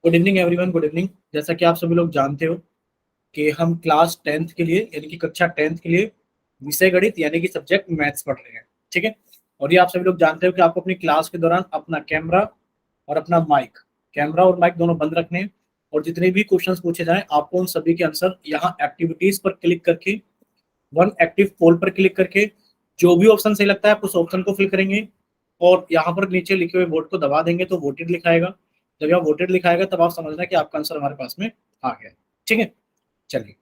Good evening everyone, good evening. जैसा कि आप सभी लोग जानते हो कि हम क्लास 10th के लिए यानी कि कक्षा 10th के लिए विषय गणित यानी कि सब्जेक्ट मैथ्स पढ़ रहे हैं। ठीक है। और ये आप सभी लोग जानते हो कि आपको अपनी क्लास के दौरान अपना कैमरा और अपना माइक, कैमरा और माइक दोनों बंद रखने हैं। और जितने भी क्वेश्चंस पूछे जाएं आपको उन सभी के आंसर यहाँ एक्टिविटीज पर क्लिक करके, वन एक्टिव पोल पर क्लिक करके जो भी ऑप्शन सही लगता है आप उस ऑप्शन को फिल करेंगे और यहाँ पर नीचे लिखे हुए वोट को दबा देंगे तो वोटेड लिखाएगा। जब यहाँ वोटेड लिखाएगा तब आप समझना कि आपका आंसर हमारे पास में आ गया। ठीक है। चलिए,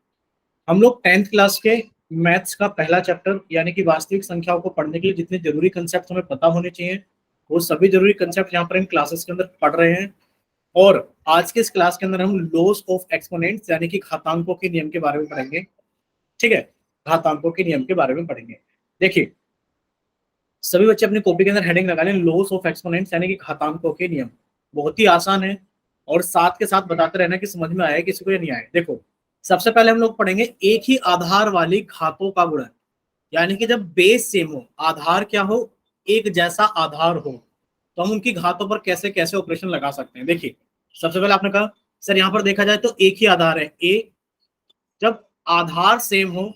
हम लोग 10th क्लास के मैथ्स का पहला चैप्टर यानी कि वास्तविक संख्याओं को पढ़ने के लिए जितने जरूरी कंसेप्ट हमें पता होने चाहिए वो सभी जरूरी कंसेप्ट यहाँ पर इन क्लासेस के अंदर पढ़ रहे हैं। और आज के इस क्लास के अंदर हम लॉस ऑफ एक्सपोनेंट्स यानी कि घातांकों के नियम के बारे में पढ़ेंगे। ठीक है। घातांकों के नियम के बारे में पढ़ेंगे। देखिए, सभी बच्चे अपनी कॉपी के अंदर हेडिंग लगा लें, लॉस ऑफ एक्सपोनेंट्स यानी कि घातांकों के नियम। बहुत ही आसान है और साथ के साथ बताते रहना कि समझ में आया किसी को या नहीं आया। देखो, सबसे पहले हम लोग पढ़ेंगे एक ही आधार वाली घातों का गुणन, यानी कि जब बेस सेम हो, आधार क्या हो, एक जैसा आधार हो, तो हम उनकी घातों पर कैसे कैसे ऑपरेशन लगा सकते हैं। देखिए, सबसे पहले आपने कहा सर यहाँ पर देखा जाए तो एक ही आधार है ए। जब आधार सेम हो,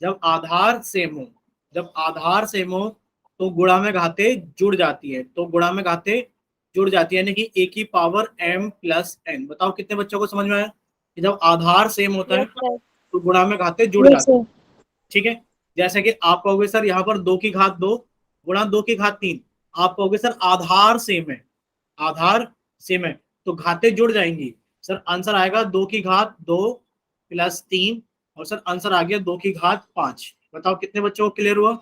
जब आधार सेम हो, जब आधार सेम हो तो गुणा में घाते जुड़ जाती है, तो गुणा में घाते जुड़ जाती है यानी कि ए की पावर m प्लस n। बताओ कितने बच्चों को समझ में आया कि जब आधार सेम होता है तो गुणा में घाते जुड़ जाते हैं। ठीक है। जैसे कि आप कहोगे सर यहाँ पर 2 की घात 2 गुणा 2 की घात 3, आप कहोगे सर आधार सेम है, आधार सेम है तो घाते जुड़ जाएंगी। सर आंसर आएगा 2 की घात 2 प्लस 3 और सर आंसर आ गया 2 की घात 5। बताओ कितने बच्चों को क्लियर हुआ?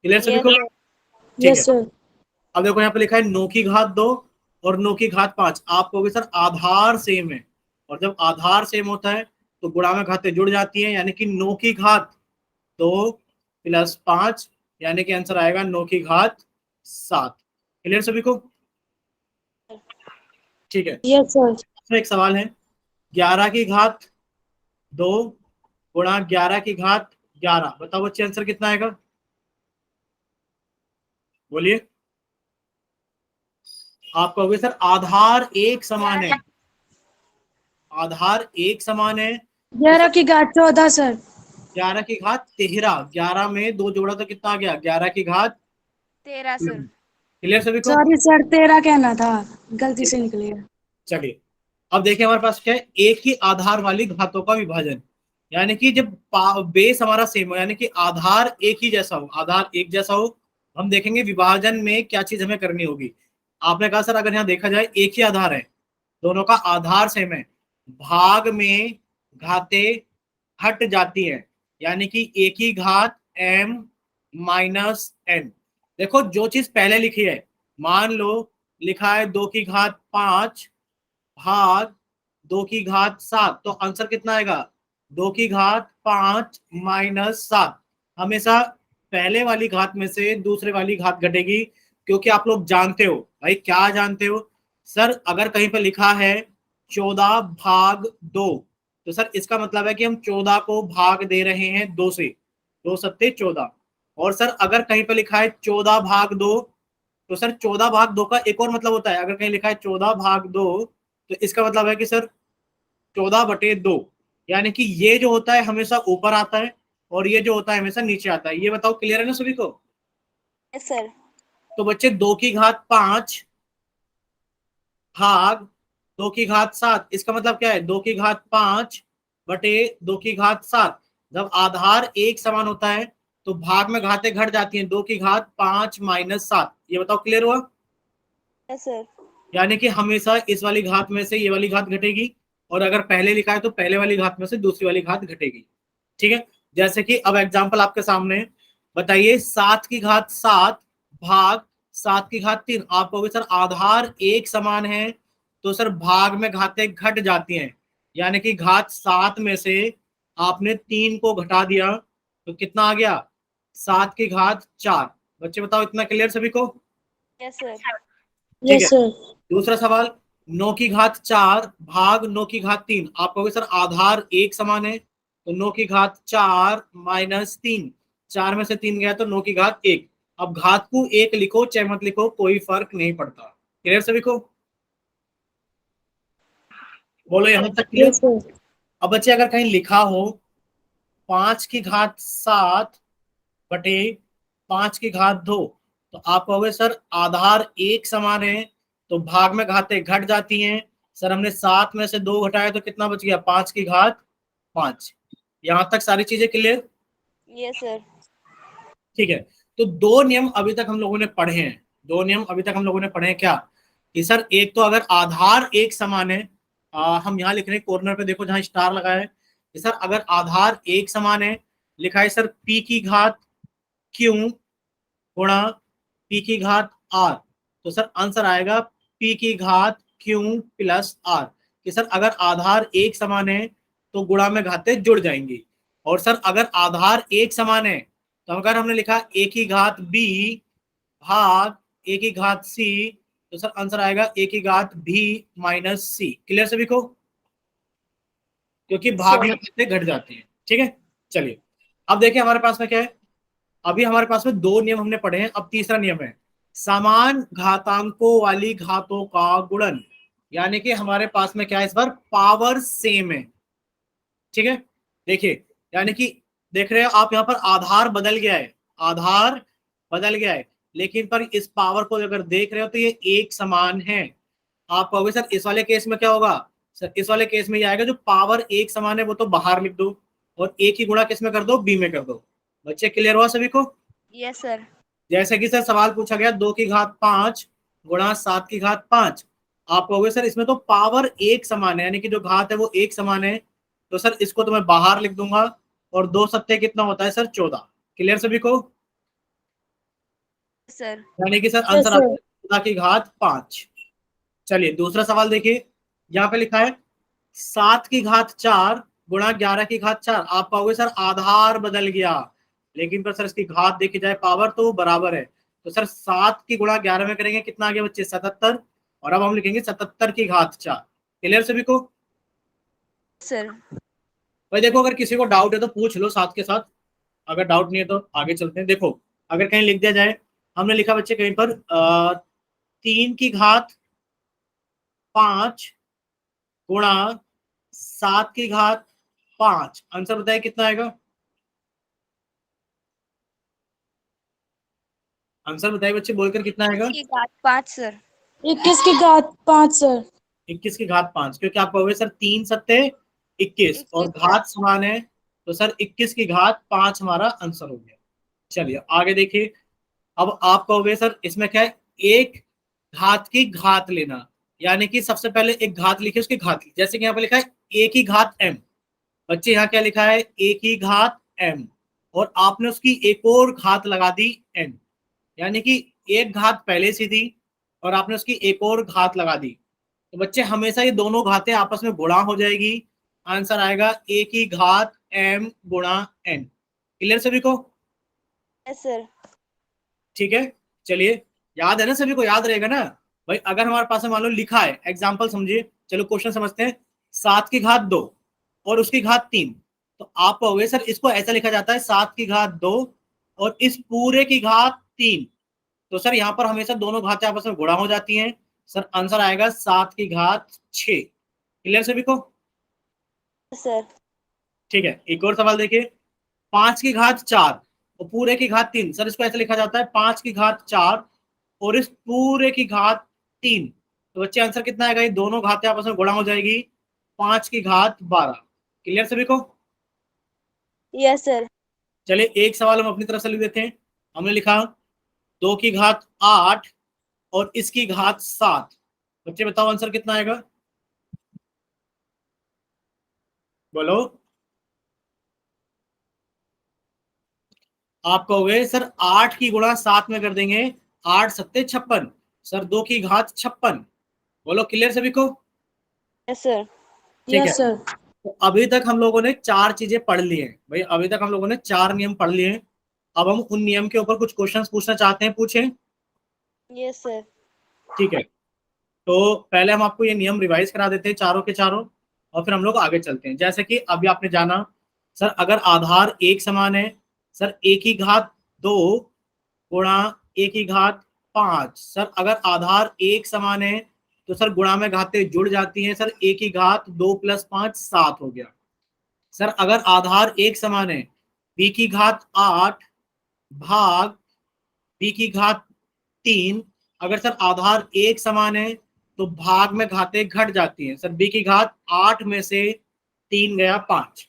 क्लियर सभी को? ठीक है। अब देखो यहाँ पे लिखा है 9 की घात 2 और 9 की घात 5, आप कहोगे सर आधार सेम है, और जब आधार सेम होता है तो गुणा में घातें जुड़ जाती हैं यानी कि 9 की घात 2 प्लस 5 यानी कि आंसर आएगा 9 की घात 7। क्लियर सभी को? ठीक है। Yes sir. एक सवाल है, 11 की घात 2 गुणा 11 की घात 11, बताओ बच्चे आंसर कितना आएगा? बोलिए। आप कहोगे सर आधार एक समान है, आधार एक समान है तो 11 की घात 14 सर। 11 की घात 13, 11 में 2 जोड़ा तो कितना आ गया? 11 की घात 13 सर। क्लियर सभी को? सॉरी सर, 13 कहना था, गलती से निकल गया। चलिए, अब देखिए हमारे पास क्या है, एक ही आधार वाली घातों का विभाजन, यानी कि जब बेस हमारा सेम हो यानी कि आधार एक ही जैसा हो, आधार एक जैसा हो, हम देखेंगे विभाजन में क्या चीज हमें करनी होगी। आपने कहा सर अगर यहाँ देखा जाए एक ही आधार है, दोनों का आधार सेम है, भाग में घातें हट जाती है यानी कि एक ही घात m माइनस n। देखो जो चीज पहले लिखी है, मान लो लिखा है 2 की घात 5 भाग 2 की घात 7, तो आंसर कितना आएगा? 2 की घात 5 माइनस 7। हमेशा पहले वाली घात में से दूसरे वाली घात घटेगी, क्योंकि आप लोग जानते हो भाई, क्या जानते हो सर, अगर कहीं पर लिखा है 14 भाग 2 तो सर इसका मतलब है कि हम 14 को भाग दे रहे हैं 2 से, 2 सत्ते 14। और सर अगर कहीं पर लिखा है 14 भाग 2 तो सर 14 भाग 2 का एक और मतलब होता है, अगर कहीं लिखा है 14 भाग 2 तो इसका मतलब है कि सर 14/2, यानी कि ये जो होता है हमेशा ऊपर आता है और ये जो होता है हमेशा नीचे आता है। ये बताओ क्लियर है ना सभी को? Yes sir. तो बच्चे 2 की घात 5 भाग 2 की घात 7, इसका मतलब क्या है? 2 की घात 5 बटे 2 की घात 7। जब आधार एक समान होता है तो भाग में घातें घट जाती हैं, 2 की घात 5 माइनस 7। ये बताओ क्लियर हुआ? Yes sir. यानी कि हमेशा इस वाली घात में से ये वाली घात घटेगी, और अगर पहले लिखा है तो पहले वाली घात में से दूसरी वाली घात घटेगी। ठीक है। जैसे कि अब एग्जांपल आपके सामने है, बताइए 7 की घात 7 भाग 7 की घात 3, आप कहोगे सर आधार एक समान है तो सर भाग में घातें घट जाती हैं, यानी कि घात 7 में से आपने 3 को घटा दिया तो कितना आ गया? 7 की घात 4। बच्चे बताओ इतना क्लियर सभी को? Yes sir. ठीक है। Yes sir. दूसरा सवाल, 9 की घात 4 भाग 9 की घात 3, आप कहोगे सर आधार एक समान है तो 9 की घात 4 माइनस 3, 4 में से 3 गया तो 9 की घात 1। अब घात को एक लिखो चाहे मत लिखो कोई फर्क नहीं पड़ता। क्लियर सभी को? बोलो यहाँ तक क्लियर। Yes sir. अब बच्चे अगर कहीं लिखा हो 5�7 बटे 5�2, तो आप कहोगे सर आधार एक समान है तो भाग में घातें घट जाती हैं। सर हमने 7 में से 2 घटाया तो कितना बच गया? 5⁵5। यहां तक सारी चीजें क्लियर? Yes sir. ठीक है। तो दो नियम अभी तक हम लोगों ने पढ़े हैं। दो नियम अभी तक हम लोगों ने पढ़े हैं क्या? कि सर एक तो अगर आधार एक समान है, हम यहाँ लिख रहे हैं कॉर्नर पे देखो जहां स्टार लगा है, कि सर अगर आधार एक समान है, लिखा है सर p की घात q गुणा p की घात r, तो सर आंसर आएगा p की घात q प्लस r। कि सर अगर आधार एक समान है तो गुणा में घातें जुड़ जाएंगी। और सर अगर आधार एक समान है तो अगर हमने लिखा a की घात b भाग a की घात c, तो सर आंसर आएगा a की घात b माइनस c। क्लियर सभी को? क्योंकि भाग में घातें घट जाती हैं। ठीक है, चलिए अब देखिए हमारे पास में क्या है। अभी हमारे पास में दो नियम हमने पढ़े हैं, अब तीसरा नियम है समान घातांकों वाली घातों का गुणन। यानी कि हमारे पास में क्या है, इस बार पावर सेम है। ठीक है, देखिए यानी कि देख रहे हो आप यहाँ पर आधार बदल गया है, आधार बदल गया है, लेकिन पर इस पावर को अगर देख रहे हो तो ये एक समान है। आप कहोगे सर इस वाले केस में क्या होगा? सर इस वाले केस में ये आएगा जो पावर एक समान है वो तो बाहर लिख दो और एक ही गुणा किस में कर दो? बी में कर दो। बच्चे क्लियर हुआ सभी को? Yes sir. जैसे कि सर सवाल पूछा गया 2 की घात 5 गुणा 7 की घात 5। आप कहोगे सर इसमें तो पावर एक समान है, यानी कि जो घात है वो एक समान है, तो सर इसको तो मैं बाहर लिख दूंगा और 2 सत्ते कितना होता है सर? 14। क्लियर सभी को? सर। यानी कि सर यस आंसर आता सर। है 14 की घात 5। चलिए दूसरा सवाल देखिए, यहाँ पे लिखा है 7 की घात 4 गुणा 11 की घात 4। आप कहोगे सर आधार बदल गया, लेकिन पर सर इसकी घात देखी जाए पावर तो बराबर है। तो सर 7 की गुणा 11 में करेंगे कितना आ गया बच्चे? 77। और अब हम लिखेंगे 77 की घात 4। क्लियर सभी को? सर। भाई देखो अगर किसी को डाउट है तो पूछ लो साथ के साथ, अगर डाउट नहीं है तो आगे चलते हैं। देखो अगर कहीं लिख दिया जाए, हमने लिखा बच्चे कहीं पर 3 की घात 5 गुणा 7 की घात 5, आंसर बताइए कितना आएगा? आंसर बताइए बच्चे बोलकर कितना आएगा? की घात 5 सर। 21 की घात 5 सर। 21 की घात 5, क्योंकि आप कहोगे सर 3 सत्ते 21 और 21 घात समान है, तो सर 21 की घात 5 हमारा आंसर हो गया। चलिए आगे देखिए। अब आप कहोगे सर इसमें क्या है? एक घात की घात लेना, यानी कि सबसे पहले एक घात लिखी उसकी घात लिखी। जैसे कि यहाँ पे लिखा है a की घात m। बच्चे यहाँ क्या लिखा है? a की घात m और आपने उसकी एक और घात लगा दी n, यानी कि एक घात पहले से थी और आपने उसकी एक और घात लगा दी। तो बच्चे हमेशा ये दोनों घातें आपस में गुणा हो जाएगी। आंसर आएगा a की घात m गुणा n। क्लियर सभी को? Yes sir. ठीक है, चलिए याद है ना सभी को? याद रहेगा ना भाई? अगर हमारे पास में मान लो लिखा है, एग्जाम्पल समझिए, चलो क्वेश्चन समझते हैं। 7 की घात 2 और उसकी घात 3, तो आप कहोगे सर इसको ऐसा लिखा जाता है 7 की घात 2 और इस पूरे की घात 3। तो सर यहाँ पर हमेशा दोनों घातें आपस में गुणा हो जाती हैं। सर आंसर आएगा 7 की घात 6। क्लियर सभी को? सर। ठीक है, एक और सवाल देखिए। 5 की घात 4 और पूरे की घात 3, सर इसको ऐसे लिखा जाता है 5 की घात 4 और इस पूरे की घात 3। तो बच्चे आंसर कितना आएगा? ये दोनों घातें आपस में गुणा हो जाएगी, 5 की घात 12। क्लियर सभी को? Yes sir. चलिए एक सवाल हम अपनी तरफ से लिख देते हैं। हमने लिखा 2 की घात 8 और इसकी घात 7। बच्चे बताओ आंसर कितना आएगा? बोलो। आप कहोगे सर 8 की गुणा 7 में कर देंगे, 8 सत्ते 56। सर 2 की घात 56। बोलो क्लियर सभी को? Yes sir. ठीक है, यस सर। तो अभी तक हम लोगों ने 4 चीजें पढ़ ली हैं भाई। अभी तक हम लोगों ने 4 नियम पढ़ लिए हैं। अब हम उन नियम के ऊपर कुछ क्वेश्चंस पूछना चाहते हैं, पूछें? Yes sir. ठीक है, तो पहले हम आपको ये नियम रिवाइज करा देते हैं चारों के चारों और फिर हम लोग आगे चलते हैं। जैसे कि अभी आपने जाना सर अगर आधार एक समान है, सर a की घात 2 गुणा a की घात 5। सर अगर आधार एक समान है तो सर गुणा में घातें जुड़ जाती हैं सर, a की घात 2 + 5 7 हो गया। सर अगर आधार एक समान है, b की घात 8 भाग b की घात 3, अगर सर आधार एक समान है तो भाग में घातें घट जाती हैं सर, b की घात 8 में से 3 गया 5।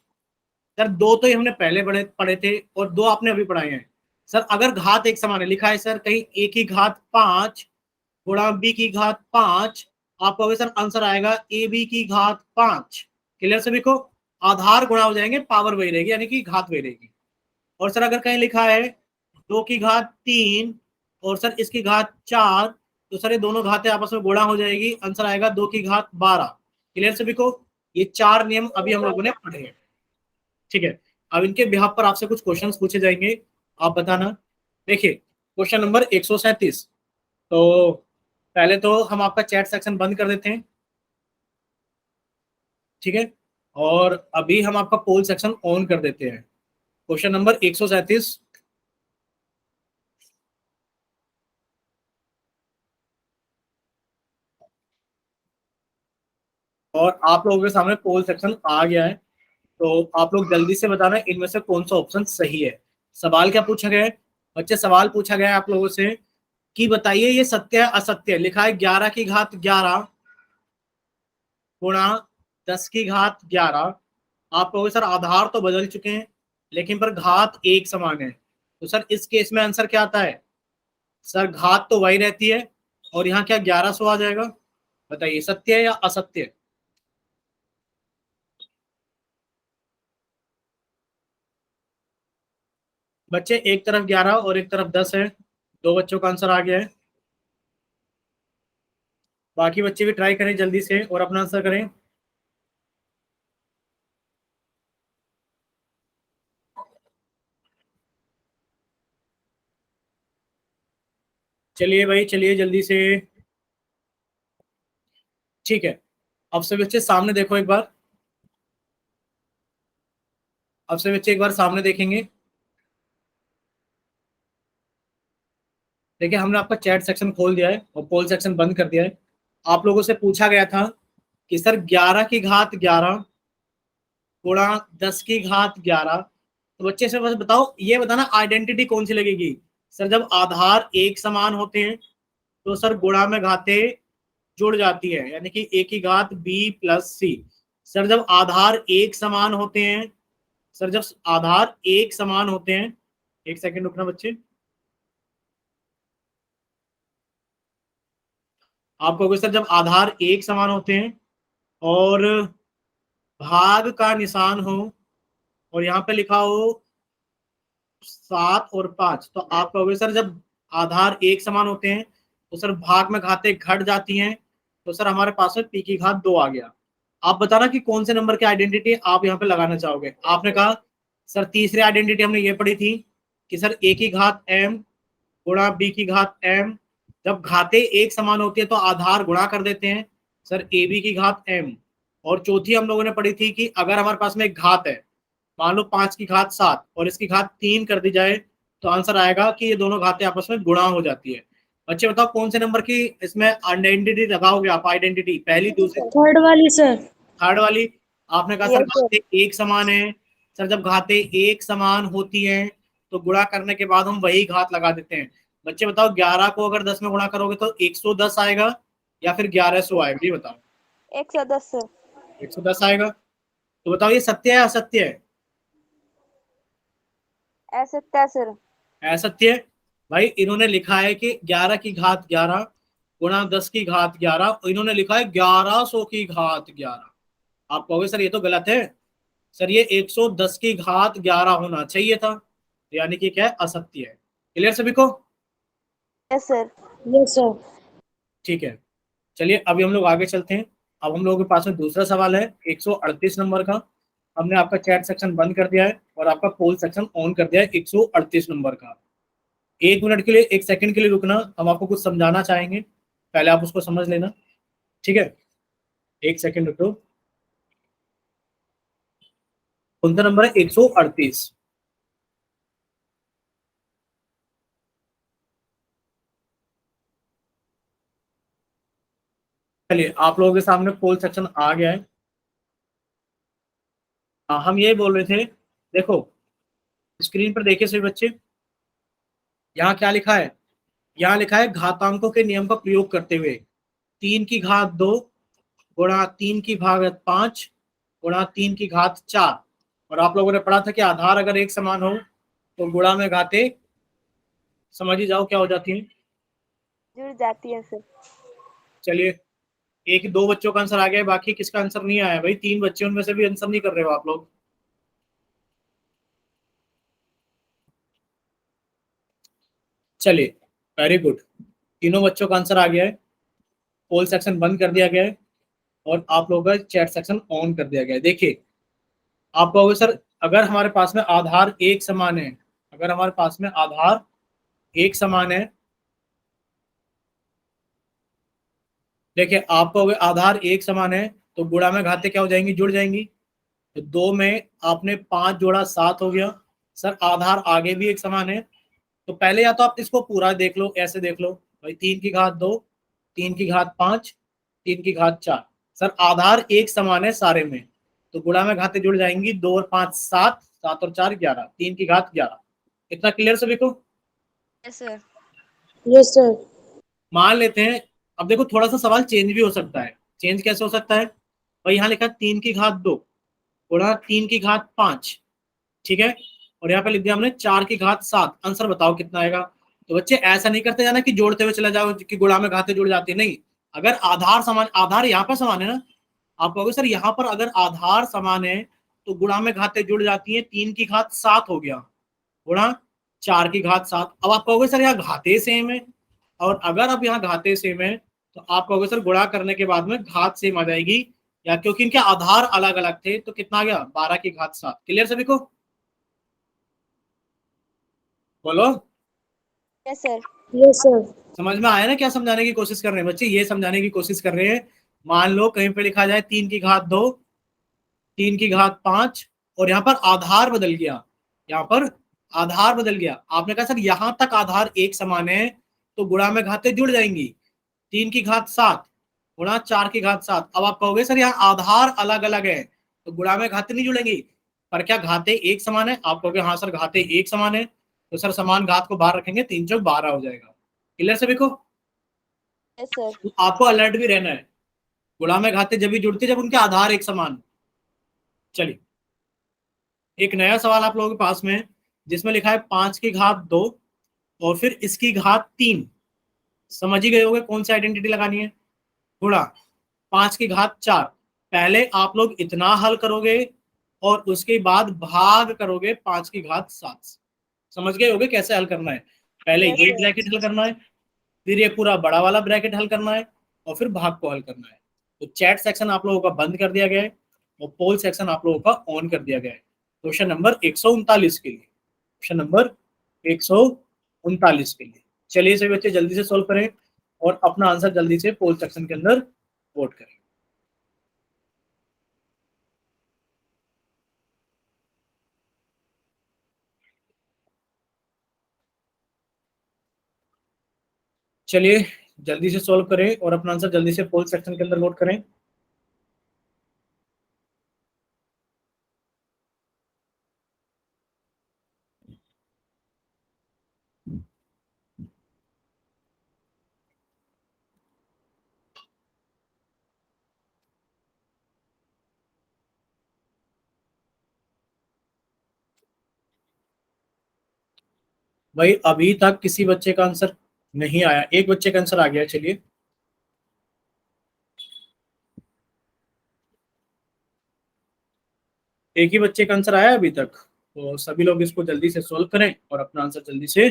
सर दो तो ये हमने पहले पढ़े थे और दो आपने अभी पढ़ाए हैं। सर अगर घात एक समान है, लिखा है सर कहीं a की घात 5 गुणा b की घात 5, आपको अभी सर आंसर आएगा ab की घात 5। क्लियर सभी को? आधार गुणा हो जाएंगे, पावर वही रहेगी, यानी कि घात वही रहेगी। और सर अगर कहीं लिखा है 2 की घात 3 और सर इसकी घात 4, तो सर ये दोनों घातें आपस में गुणा हो जाएगी, आंसर आएगा 2 की घात 12। क्लियर सभी को? ये 4 नियम अभी हम लोगों ने पढ़े हैं। ठीक है, अब इनके बिहाफ पर आपसे कुछ क्वेश्चंस पूछे जाएंगे, आप बताना। देखिए क्वेश्चन नंबर 137। तो पहले तो हम आपका चैट सेक्शन बंद कर देते हैं, ठीक है, और अभी हम आपका पोल सेक्शन ऑन कर देते हैं। Question number 137। और आप लोगों के सामने पोल सेक्शन आ गया है, तो आप लोग जल्दी से बताना इनमें से कौन सा ऑप्शन सही है। सवाल क्या पूछा गया है बच्चे? सवाल पूछा गया है आप लोगों से कि बताइए ये सत्य है असत्य है। लिखा है 11 की घात 11 गुणा 10 की घात 11। आप कहोगे सर आधार तो बदल चुके हैं लेकिन पर घात एक समान है, तो सर इस केस में आंसर क्या आता है? सर घात तो वही रहती है और यहाँ क्या 1100 आ जाएगा। बताइए सत्य है या असत्य? बच्चे एक तरफ 11 और एक तरफ 10 है, दो बच्चों का आंसर आ गया है। बाकी बच्चे भी ट्राई करें जल्दी से और अपना आंसर करें। चलिए भाई चलिए जल्दी से। ठीक है, अब से बच्चे सामने देखो एक बार, अब से बच्चे एक बार सामने देखेंगे। देखिए हमने आपका चैट सेक्शन खोल दिया है और पोल सेक्शन बंद कर दिया है। आप लोगों से पूछा गया था कि सर 11 की घात 11 गुणा 10 की घात 11, तो बच्चे से बस बताओ, ये बताना आइडेंटिटी कौन सी लगेगी। सर जब आधार एक समान होते हैं तो सर गुणा में घातें जुड़ जाती है, यानी कि a की घात b + c। सर जब आधार एक समान होते हैं, सर जब आधार एक समान होते हैं, एक सेकंड रुकना बच्चे। आप कहोगे सर जब आधार एक समान होते हैं और भाग का निशान हो और यहाँ पे लिखा हो 7 और 5, तो आप कहोगे सर जब आधार एक समान होते हैं तो सर भाग में घातें घट जाती हैं, तो सर हमारे पास में p की घात 2 आ गया। आप बताना कि कौन से नंबर की आइडेंटिटी आप यहाँ पे लगाना चाहोगे। आपने कहा सर तीसरी आइडेंटिटी हमने ये पढ़ी थी कि सर a की घात m गुणा b की घात m, जब घातें एक समान होती है तो आधार गुणा कर देते हैं, सर ab की घात m। और चौथी हम लोगों ने पढ़ी थी कि अगर हमारे पास में एक घात है, मान लो 5 की घात 7 और इसकी घात 3 कर दी जाए, तो आंसर आएगा कि ये दोनों घातें आपस में गुणा हो जाती है। बच्चे बताओ कौन से नंबर की इसमें आइडेंटिटी लगाओगे आप? आइडेंटिटी पहली दूसरी थर्ड वाली सर। थर्ड वाली। आपने कहा सर यस सर। घातें एक समान है। सर जब घातें एक समान होती हैं तो गुणा करने के बाद हम वही घात लगा देते हैं। बच्चे बताओ 11 को अगर 10 में गुणा करोगे तो 110 आएगा या फिर 1100 आएगा, ये बताओ। 110 सर। 110 आएगा। तो बताओ ये सत्य है असत्य है? असत्य सर। असत्य है। भाई इन्होंने लिखा है कि 11 की घात 11 गुणा 10 की घात 11 और इन्होंने लिखा है 1100 की घात 11। आप कहोगे सर ये तो गलत है। सर ये 110 की घात 11 होना चाहिए था, यानी कि क्या है? असत्य है। क्लियर सभी को? Yes sir. Yes sir. ठीक है, चलिए अभी हम लोग आगे चलते हैं। अब हम लोगों के पास में दूसरा सवाल है 138 नंबर का। हमने आपका चैट सेक्शन बंद कर दिया है और आपका पोल सेक्शन ऑन कर दिया है 138 नंबर का। एक मिनट के लिए, एक सेकंड के लिए रुकना, हम आपको कुछ समझाना चाहेंगे, पहले आप उसको समझ लेना, ठीक है? एक सेकंड रुको। कौन सा नंबर है? 138। चलिए आप लोगों के सामने पोल सेक्शन आ गया है। हम ये बोल रहे थे, देखो स्क्रीन पर देखिए सभी बच्चे, यहाँ क्या लिखा है? यहाँ लिखा है घातांकों के नियम का प्रयोग करते हुए 3 की घात 2 गुणा 3 की घात 5 गुणा 3 की घात 4। और आप लोगों ने पढ़ा था कि आधार अगर एक समान हो तो गुणा में घातें समझ ही जाओ क्या हो जाती है। जुड़ जाती है सर। चलिए, एक दो बच्चों का आंसर आ गया है, बाकी किसका आंसर नहीं आया भाई? 3 बच्चे उनमें से भी आंसर नहीं कर रहे हो आप लोग। चलिए, वेरी गुड, तीनों बच्चों का आंसर आ गया है। पोल सेक्शन बंद कर दिया गया है और आप लोगों का चैट सेक्शन ऑन कर दिया गया है। देखिए, आप कहोगे सर अगर हमारे पास में आधार एक समान है, अगर हमारे पास में आधार एक समान है, देखिए आप कहोगे आधार एक समान है तो गुणा में घातें क्या हो जाएंगी? जुड़ जाएंगी। तो 2 में आपने 5 जोड़ा 7 हो गया। सर आधार आगे भी एक समान है, तो पहले या तो आप इसको पूरा देख लो, ऐसे देख लो भाई, 3 की घात 2 3 की घात 5 3 की घात 4। सर आधार एक समान है सारे में, तो गुणा में घातें जुड़ जाएंगी। 2 और 5 7, 7 और 4 11, 3 की घात 11। इतना क्लियर सभी को? Yes sir. Yes sir. मान लेते हैं, अब देखो थोड़ा सा सवाल चेंज भी हो सकता है। चेंज कैसे हो सकता है भाई? यहाँ लिखा 3 की घात 2 गुणा 3 की घात 5, ठीक है, और यहाँ पे लिख दिया हमने 4 की घात 7। आंसर बताओ कितना आएगा? तो बच्चे ऐसा नहीं करते जाना कि जोड़ते हुए चले जाओ कि गुणा में घातें जुड़ जाती है, नहीं। अगर आधार समान, आधार यहाँ पर समान है ना, आप कहोगे सर यहाँ पर अगर आधार समान है तो गुणा में घातें जुड़ जाती है। 3 की घात 7 हो गया गुणा 4 की घात 7। अब आप कहोगे सर यहाँ घातें सेम है, और अगर अब यहाँ घातें सेम है तो आप कहोगे सर गुणा करने के बाद में घात सेम आ जाएगी, या क्योंकि इनके आधार अलग अलग थे तो कितना आ गया? 12 की घात 7। क्लियर सभी को? बोलो। Yes sir. Yes sir. समझ में आया ना क्या समझाने की कोशिश कर रहे हैं बच्चे? ये समझाने की कोशिश कर रहे हैं, मान लो कहीं पे लिखा जाए 3 की घात 2 3 की घात 5 और यहाँ पर आधार बदल गया, यहाँ पर आधार बदल गया। आपने कहा सर यहाँ तक आधार एक समान है तो गुणा में घातें जुड़ जाएंगी। 3 की घात 7 गुणा 4 की घात 7। अब आप कहोगे सर यहाँ आधार अलग अलग है तो गुणा में घातें नहीं जुड़ेंगी, पर क्या घातें एक समान है? आप कहोगे हाँ सर घातें एक समान है, तो सर समान घात को बाहर रखेंगे, 3 × 12 हो जाएगा। क्लियर सभी को? Yes sir. तो आपको अलर्ट भी रहना है, गुणा में घातें जब भी जुड़ती है जब उनके आधार एक समान। चलिए, एक नया सवाल आप लोगों के पास में है जिसमें लिखा है 5 की घात 2 और फिर इसकी घात 3। समझ ही गए होंगे कौन सी आइडेंटिटी लगानी है? गुणा 5 की घात 4। पहले आप लोग इतना हल करोगे और उसके बाद भाग करोगे 5 की घात 7। समझ गए होगे कैसे हल करना है? पहले यस ये सर। ब्रैकेट हल करना है, फिर ये पूरा बड़ा वाला ब्रैकेट हल करना है, और फिर भाग को हल करना है। तो चैट सेक्शन आप लोगों का बंद कर दिया गया है और पोल सेक्शन आप लोगों का ऑन कर दिया गया है क्वेश्चन नंबर 139 के लिए। क्वेश्चन नंबर 139 के लिए। चलिए सभी बच्चे जल्दी से सोल्व करें और अपना आंसर जल्दी से पोल सेक्शन के अंदर वोट करें। चलिए जल्दी से सोल्व करें और अपना आंसर जल्दी से पोल सेक्शन के अंदर वोट करें। भाई अभी तक किसी बच्चे का आंसर नहीं आया, एक बच्चे का आंसर आ गया है। चलिए, एक ही बच्चे का आंसर आया है अभी तक, तो सभी लोग इसको जल्दी से सोल्व करें और अपना आंसर जल्दी से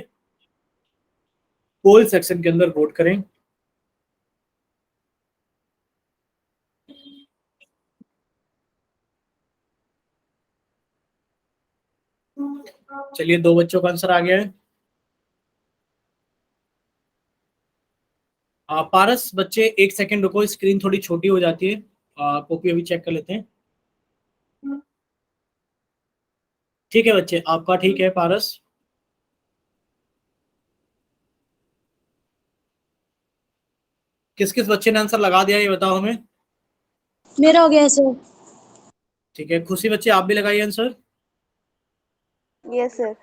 पोल सेक्शन के अंदर वोट करें। चलिए, 2 बच्चों का आंसर आ गया है। पारस बच्चे एक सेकंड रुको, स्क्रीन थोड़ी छोटी हो जाती है। कॉपी अभी चेक कर लेते हैं। ठीक है बच्चे, आपका ठीक है पारस। किस किस बच्चे ने आंसर लगा दिया ये बताओ हमें। मेरा हो गया है सर। ठीक है, खुशी बच्चे आप भी लगाइए आंसर। Yes sir.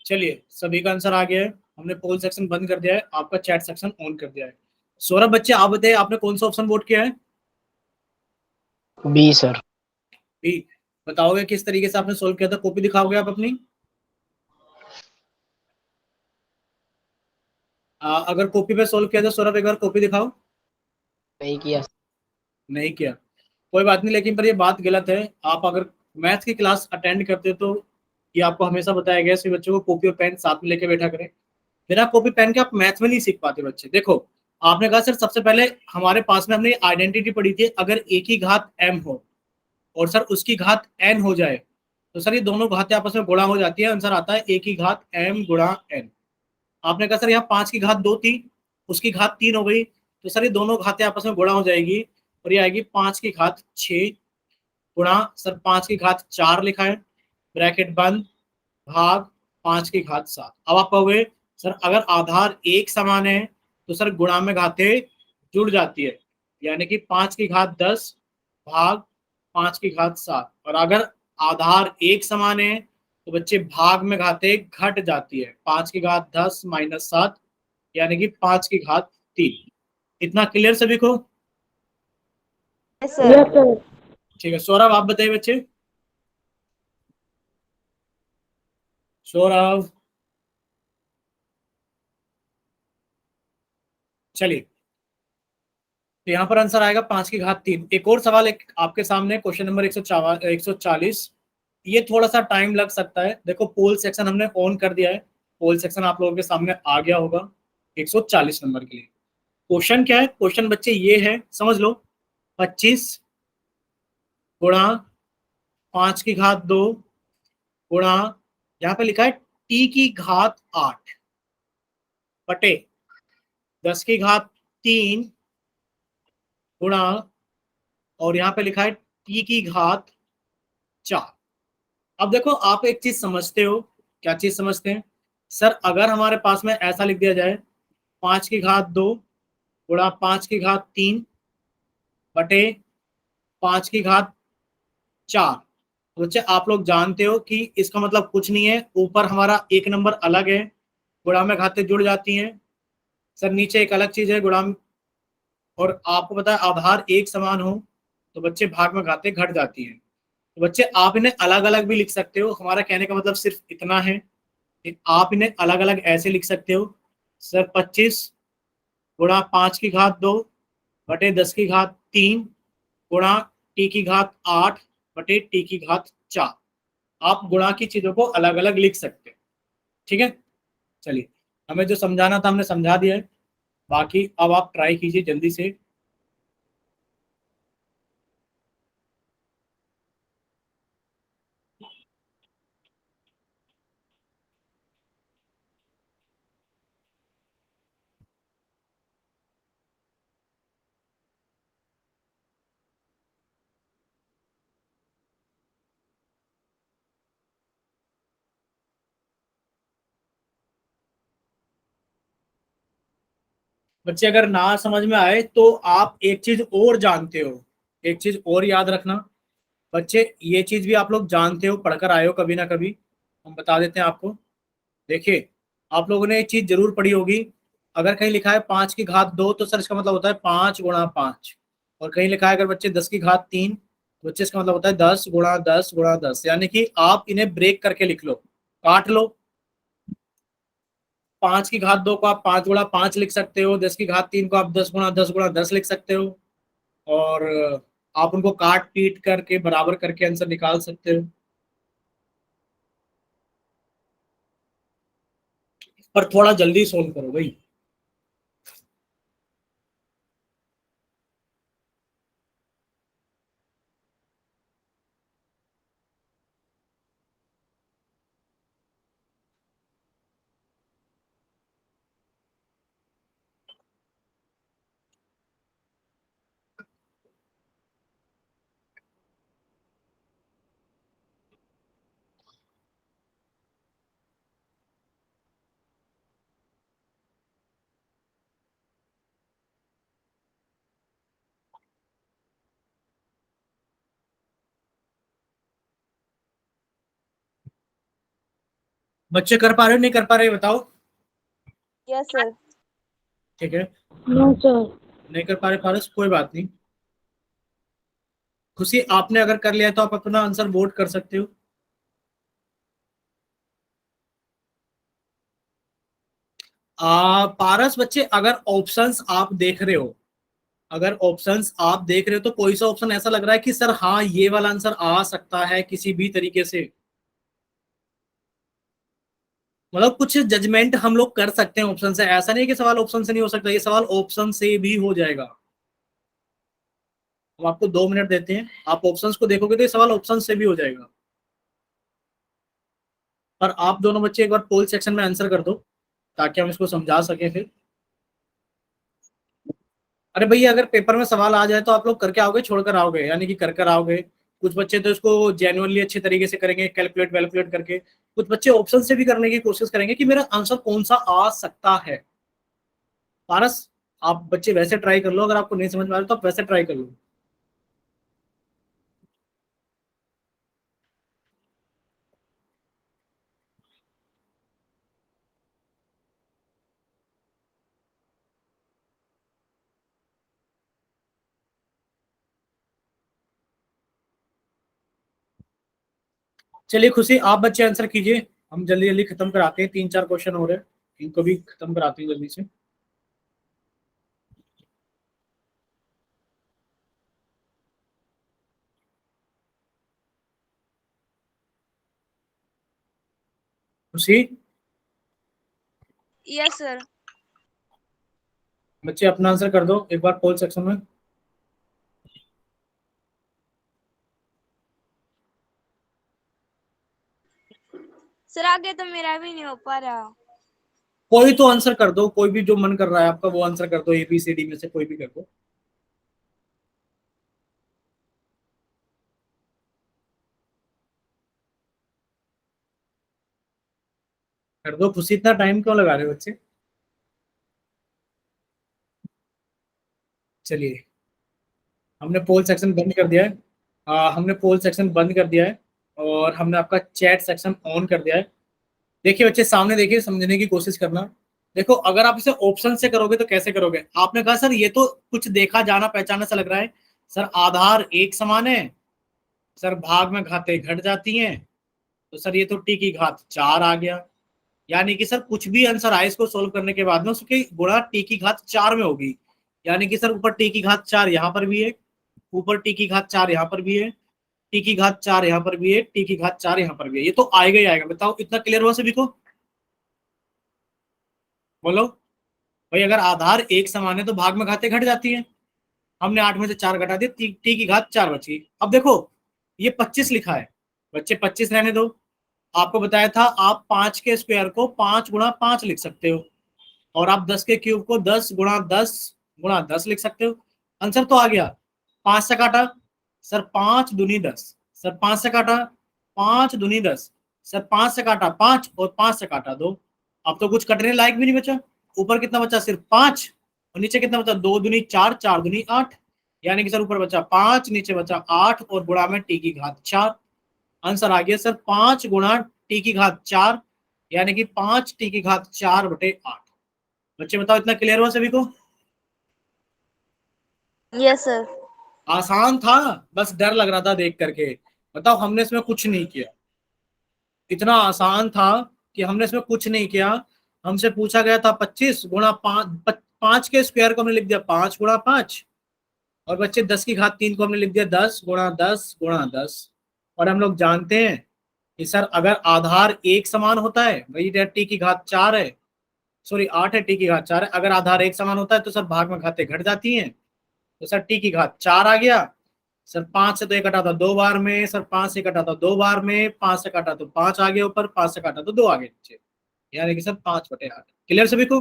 चलिए सभी का आंसर आ गया है, हमने पोल सेक्शन बंद कर दिया है, आपका चैट सेक्शन ऑन कर दिया है। सौरभ बच्चे आप बताइए आपने कौन सा ऑप्शन वोट किया है। B sir. बी। बताओगे किस तरीके से आपने सोल्व किया था, कॉपी दिखाओगे आप अपनी। अगर कॉपी पे सोल्व किया था सौरभ एक बार कॉपी दिखाओ। नहीं किया। नहीं किया, कोई बात नहीं, लेकिन पर ये बात गलत है। आप अगर मैथ की क्लास अटेंड करते हो तो ये आपको हमेशा बताया गया है बच्चों को कॉपी और पेन साथ में लेके बैठा करें। बिना कॉपी पेन के आप मैथ में नहीं सीख पाते बच्चे। देखो आपने कहा सर सबसे पहले हमारे पास में हमने आइडेंटिटी पढ़ी थी, अगर एक ही घात m हो और सर उसकी घात n हो जाए तो सर ये दोनों घातें आपस में गुणा हो जाती है, आंसर आता है एक ही घात m गुणा n। आपने कहा सर यहाँ 5 की घात 2 थी, उसकी घात 3 हो गई, तो सर ये दोनों घातें आपस में गुणा हो जाएगी और ये आएगी 5 की घात 6 गुणा सर 5 की घात 4 लिखा है, ब्रैकेट बंद, भाग 5 की घात 7। अब आप कहोगे सर अगर आधार एक समान है तो सर गुणा में घातें जुड़ जाती है, यानी कि 5 की घात 10 भाग 5 की घात 7। और अगर आधार एक समान है तो बच्चे भाग में घातें घट जाती है, 5 की घात 10 माइनस 7 यानी कि 5 की घात 3। इतना क्लियर सभी को। Yes yes sir. सर। ठीक है सौरभ आप बताइए बच्चे। सौरभ चलिए, तो यहाँ पर आंसर आएगा 5 की घात 3। एक और सवाल एक आपके सामने, क्वेश्चन नंबर 140। ये थोड़ा सा टाइम लग सकता है। देखो पोल सेक्शन हमने ऑन कर दिया है, पोल सेक्शन आप लोगों के सामने आ गया होगा 140 नंबर के लिए। क्वेश्चन क्या है, क्वेश्चन बच्चे ये है समझ लो, 25 गुणा 5 की घात 2 गुणा यहाँ पे लिखा है टी की घात 8 बटे 10 की घात 3 गुणा और यहाँ पे लिखा है टी की घात 4। अब देखो आप एक चीज समझते हो, क्या चीज समझते हैं सर, अगर हमारे पास में ऐसा लिख दिया जाए 5 की घात 2 गुणा 5 की घात 3 बटे 5 की घात 4, तो बच्चे आप लोग जानते हो कि इसका मतलब कुछ नहीं है, ऊपर हमारा एक नंबर अलग है, गुणा में घातें जुड़ जाती हैं, सर नीचे एक अलग चीज है गुणा, और आपको पता है आधार एक समान हो तो बच्चे भाग में घातें घट जाती हैं। तो बच्चे आप इन्हें अलग अलग भी लिख सकते हो, हमारा कहने का मतलब सिर्फ इतना है कि आप इन्हें अलग अलग ऐसे लिख सकते हो सर, 25 गुणा 5 की घात 2 बटे 10 की घात 3 गुणा टी की घात 8 बटे टी की घात 4। आप गुणा की चीजों को अलग अलग लिख सकते हैं। ठीक है, चलिए हमें जो समझाना था हमने समझा दिया है, बाकी अब आप ट्राई कीजिए जल्दी से। बच्चे अगर ना समझ में आए तो आप एक चीज और जानते हो, एक चीज और याद रखना बच्चे, ये चीज भी आप लोग जानते हो, पढ़कर आए हो कभी ना कभी, हम बता देते हैं आपको। देखिए आप लोगों ने एक चीज जरूर पढ़ी होगी, अगर कहीं लिखा है 5 की घात 2 तो सर इसका मतलब होता है 5 गुणा 5, और कहीं लिखा है अगर बच्चे 10 की घात 3 तो बच्चे इसका मतलब होता है 10 गुणा 10 गुणा 10, यानी कि आप इन्हें ब्रेक करके लिख लो, काट लो। 5 की घात 2 को आप 5 गुणा 5 लिख सकते हो, 10 की घात 3 को आप 10 गुणा 10 गुणा 10 लिख सकते हो, और आप उनको काट पीट करके बराबर करके आंसर निकाल सकते हो। पर थोड़ा जल्दी सोल्व करो भाई। बच्चे कर पा रहे हो नहीं कर पा रहे बताओ। Yes sir. ठीक है, नो सर। नहीं कर पा रहे पारस, कोई बात नहीं। खुशी आपने अगर कर लिया तो आप अपना आंसर वोट कर सकते हो। पारस बच्चे, अगर ऑप्शंस आप देख रहे हो, अगर ऑप्शंस आप देख रहे हो तो कोई सा ऑप्शन ऐसा लग रहा है कि सर हाँ ये वाला आंसर आ सकता है किसी भी तरीके से, मतलब कुछ जजमेंट हम लोग कर सकते हैं ऑप्शन से, ऐसा नहीं कि सवाल ऑप्शन से नहीं हो सकता, ये सवाल ऑप्शन से भी हो जाएगा। हम आपको 2 मिनट देते हैं, आप ऑप्शंस को देखोगे तो ये सवाल ऑप्शन से भी हो जाएगा। पर आप दोनों बच्चे एक बार पोल सेक्शन में आंसर कर दो ताकि हम इसको समझा सकें फिर। अरे भैया, अगर पेपर में सवाल आ जाए तो आप लोग करके आओगे छोड़कर आओगे, यानी कि कर कर आओगे। कुछ बच्चे तो इसको जेन्युइनली अच्छे तरीके से करेंगे, कैलकुलेट वैलकुलेट करके। कुछ बच्चे ऑप्शन से भी करने की कोशिश करेंगे कि मेरा आंसर कौन सा आ सकता है। पारस, आप बच्चे वैसे ट्राई कर लो, अगर आपको नहीं समझ में आ रहा तो आप वैसे ट्राई कर लो। चलिए खुशी, आप बच्चे आंसर कीजिए, हम जल्दी जल्दी खत्म कराते हैं, 3-4 क्वेश्चन हो रहे हैं, इनको भी खत्म कराते हैं जल्दी से। खुशी, यस सर। बच्चे अपना आंसर कर दो एक बार पोल सेक्शन में। सर आगे तो मेरा भी नहीं हो पा रहा। कोई तो आंसर कर दो, कोई भी जो मन कर रहा है आपका वो आंसर कर दो, ABCD में से कोई भी कर दो। कर दो खुशी, इतना टाइम क्यों लगा रहे हो बच्चे। चलिए, हमने पोल सेक्शन बंद कर दिया है। हमने पोल सेक्शन बंद कर दिया है और हमने आपका चैट सेक्शन ऑन कर दिया है। देखिए बच्चे, सामने देखिए, समझने की कोशिश करना। देखो, अगर आप इसे ऑप्शन से करोगे तो कैसे करोगे। आपने कहा सर ये तो कुछ देखा जाना पहचाना सा लग रहा है, सर आधार एक समान है, सर भाग में घातें घट जाती हैं, तो सर ये तो टी की घात 4 आ गया। यानी कि सर कुछ भी आंसर आए इसको सोल्व करने के बाद में उसकी गुणा टी की घात 4 में होगी। यानी कि सर ऊपर टी की घात 4 यहाँ पर भी है, ऊपर टी की घात 4 यहाँ पर भी है, टी की घात 4 यहाँ पर भी है, टी की घात 4 यहाँ पर भी है, ये तो आएगा ही आएगा। बताओ, इतना क्लियर हुआ सभी को। बोलो भाई, अगर आधार एक समान है तो भाग में घातें घट जाती हैं। हमने 8 में से 4 घटा दिए, टी की घात 4 बची। अब देखो, ये 25 लिखा है, बच्चे 25 रहने दो। आपको बताया था आप 5 के स्क्वायर को 5 गुणा 5 लिख सकते हो, और आप 10 के क्यूब को 10 गुणा 10 गुणा 10 लिख सकते हो। आंसर तो आ गया। 5 से काटा, सर 5 दूनी 10, सर 5 से काटा, 5 दूनी 10, सर 5 से काटा 5 और 5 से काटा 2। अब तो कुछ कटने लायक भी नहीं बचा। ऊपर कितना बचा, सिर्फ 5, और नीचे कितना बचा, 2 दूनी 4, 4 दूनी 8। यानी कि सर ऊपर बचा 5, नीचे बचा 8 और गुणा में टी की घात 4। आंसर आ गया सर 5 गुणा टी की घात 4, यानी कि 5 टी की घात 4/8। बच्चे बताओ, इतना क्लियर हुआ सभी को। Yes sir. आसान था, बस डर लग रहा था देख करके। बताओ, हमने इसमें कुछ नहीं किया, इतना आसान था कि हमने इसमें कुछ नहीं किया। हमसे पूछा गया था 25 गुणा 5, 5 के स्क्वायर को हमने लिख दिया 5 गुणा 5, और बच्चे 10 की घात 3 को हमने लिख दिया 10 गुणा 10 गुणा 10। और हम लोग जानते हैं कि सर अगर आधार एक समान होता है, वही टी की घात 4 है, सॉरी 8 है, टी की घात 4 है, अगर आधार एक समान होता है तो सर भाग में घातें घट जाती हैं, तो सर टी की घात 4 आ गया। सर 5 से तो ये कटा था 2 बार में, सर 5 से कटा था 2 बार में, 5 से काटा तो 5 आ गया ऊपर, 5 से काटा तो 2 आ गए नीचे, यानी कि सर 5/8। क्लियर सभी को।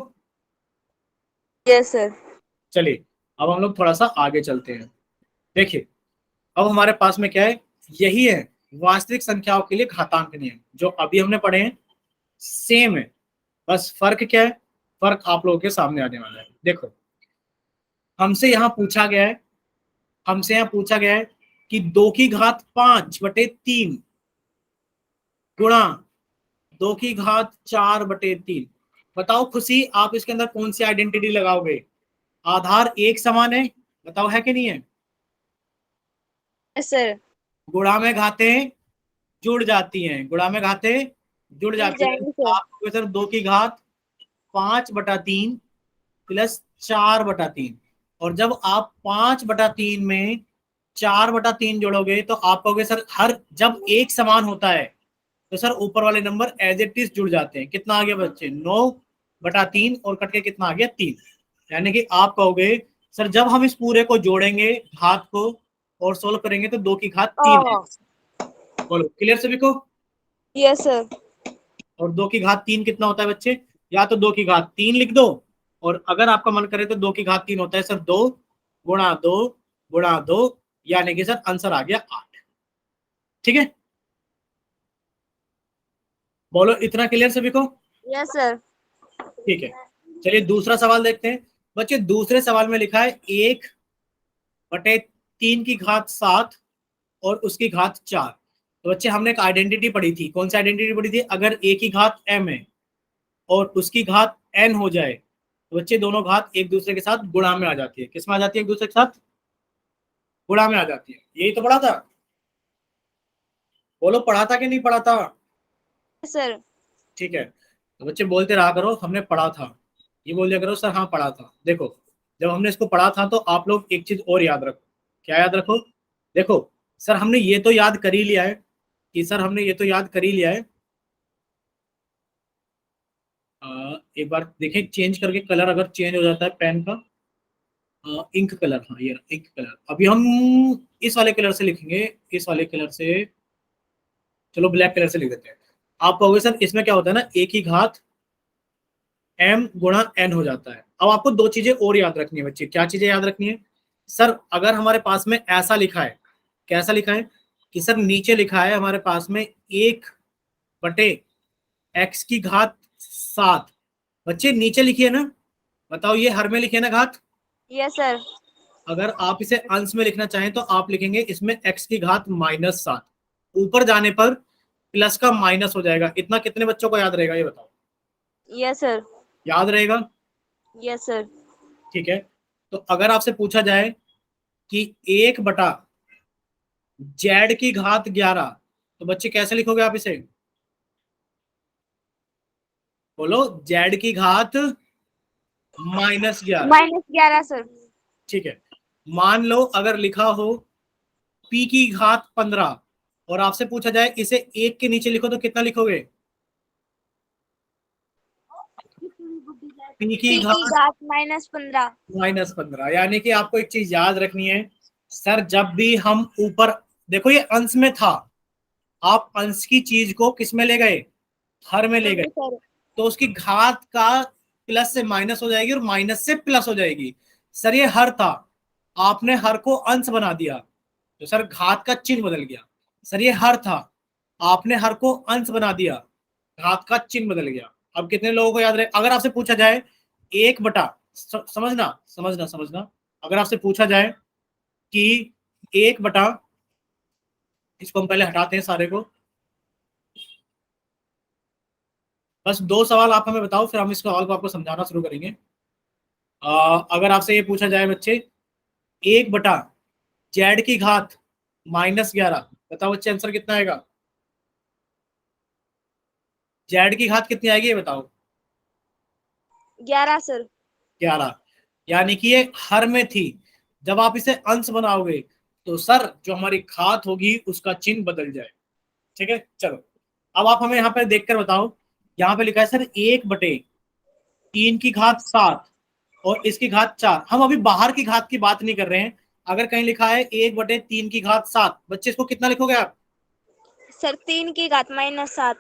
Yes sir. चलिए, अब हम लोग थोड़ा सा आगे चलते हैं। देखिए, अब हमारे पास में क्या है, यही है वास्तविक संख्याओं के लिए घातांक नियम जो अभी हमने पढ़े हैं, सेम है। बस फर्क क्या है, फर्क आप लोगों के सामने आने वाला है। देखो, हमसे यहाँ पूछा गया है, हमसे यहाँ पूछा गया है कि 2 की घात 5/3 गुणा 2 की घात 4/3। बताओ खुशी, आप इसके अंदर कौन सी आइडेंटिटी लगाओगे? आधार एक समान है, बताओ है कि नहीं है? Yes sir. गुणा में घातें जुड़ जाती हैं, गुणा में घातें जुड़ जुड़ जाती हैं। जाएंगे सर। आप सर 2 की घात 5/3 प्लस 4/3, और जब आप 5/3 में 4/3 जोड़ोगे तो आप कहोगे सर हर जब एक समान होता है तो सर ऊपर वाले नंबर एज इट इज जुड़ जाते हैं। कितना आ गया बच्चे? 9/3 और कट के कितना आ गया? 3। यानी कि आप कहोगे सर जब हम इस पूरे को जोड़ेंगे घात को और सोल्व करेंगे तो 2 की घात 3 है। बोलो क्लियर सभी को? Yes sir. और 2 की घात 3 कितना होता है बच्चे? या तो 2 की घात 3 लिख दो, और अगर आपका मन करे तो 2 की घात 3 होता है सर 2 गुणा 2 गुणा 2, यानी कि सर आंसर आ गया 8। ठीक है, बोलो इतना क्लियर सभी को? Yes sir. ठीक है, चलिए दूसरा सवाल देखते हैं। बच्चे दूसरे सवाल में लिखा है 1/3 की घात 7 और उसकी घात 4। तो बच्चे हमने एक आइडेंटिटी पढ़ी थी, कौन सी आइडेंटिटी पढ़ी थी? अगर a की घात m है और उसकी घात n हो जाए तो बच्चे दोनों घात एक दूसरे के साथ गुणा में आ जाती है। किस में आ जाती है? एक दूसरे के साथ गुणा में आ जाती है। यही तो पढ़ा था, बोलो पढ़ा था कि नहीं पढ़ा था? सर। ठीक है, तो बच्चे बोलते रहा करो हमने पढ़ा था, ये बोल दिया करो सर हाँ पढ़ा था। देखो जब हमने इसको पढ़ा था तो आप लोग एक चीज और याद रखो। क्या याद रखो? देखो सर हमने ये तो याद कर ही लिया है कि सर हमने ये तो याद कर ही लिया है। एक बार देखें चेंज करके कलर अगर चेंज हो जाता है पेन का। इंक कलर, हाँ ये इंक कलर। अभी हम इस वाले कलर से लिखेंगे, इस वाले कलर से, चलो ब्लैक कलर से लिख देते हैं। आप कहोगे सर इसमें क्या होता है ना, a की घात m गुणा n हो जाता है। अब आपको दो चीजें और याद रखनी है बच्चे। क्या चीजें याद रखनी है? सर अगर हमारे पास में ऐसा लिखा है, कैसा लिखा है कि सर नीचे लिखा है हमारे पास में 1/x की घात 7। बच्चे नीचे लिखिए ना, बताओ ये हर में लिखिए ना घात। Yes sir. अगर आप इसे अंश में लिखना चाहें तो आप लिखेंगे इसमें x की घात -7, ऊपर जाने पर प्लस का माइनस हो जाएगा। इतना कितने बच्चों को याद रहेगा ये बताओ? Yes sir. याद रहेगा? Yes sir. ठीक है, तो अगर आपसे पूछा जाए कि 1/z की घात 11, तो बच्चे कैसे लिखोगे आप इसे? बोलो z की घात -11। -11 सर। ठीक है, मान लो अगर लिखा हो p की घात 15 और आपसे पूछा जाए इसे 1 के नीचे लिखो तो कितना लिखोगे? p की p की घात घात -15। -15। यानी कि आपको एक चीज याद रखनी है, सर जब भी हम ऊपर, देखो ये अंश में था, आप अंश की चीज को किस में ले गए? हर में ले गए, सर। तो उसकी घात का प्लस से माइनस हो जाएगी और माइनस से प्लस हो जाएगी। सर ये हर था, आपने हर को अंश बना दिया तो सर घात का चिन्ह बदल गया। सर ये हर था, आपने हर को अंश बना दिया, घात का चिन्ह बदल गया। अब कितने लोगों को याद रहे? अगर आपसे पूछा जाए 1 बटा, समझना समझना समझना, अगर आपसे पूछा जाए कि 1 बटा, इसको हम पहले हटाते हैं सारे को, बस दो सवाल आप हमें बताओ फिर हम इस सवाल को आपको समझाना शुरू करेंगे। अगर आपसे ये पूछा जाए बच्चे 1/z की घात -11, बताओ बच्चे आंसर कितना आएगा? z की घात कितनी आएगी ये बताओ? 11 सर। 11। यानी कि ये हर में थी, जब आप इसे अंश बनाओगे तो सर जो हमारी घात होगी उसका चिन्ह बदल जाए। ठीक है, चलो अब आप हमें यहाँ पे देखकर बताओ। यहाँ पे लिखा है सर 1/3 की घात 7 और इसकी घात 4। हम अभी बाहर की घात की बात नहीं कर रहे हैं। अगर कहीं लिखा है 1/3 की घात 7, बच्चे इसको कितना लिखोगे आप? सर 3 की घात -7।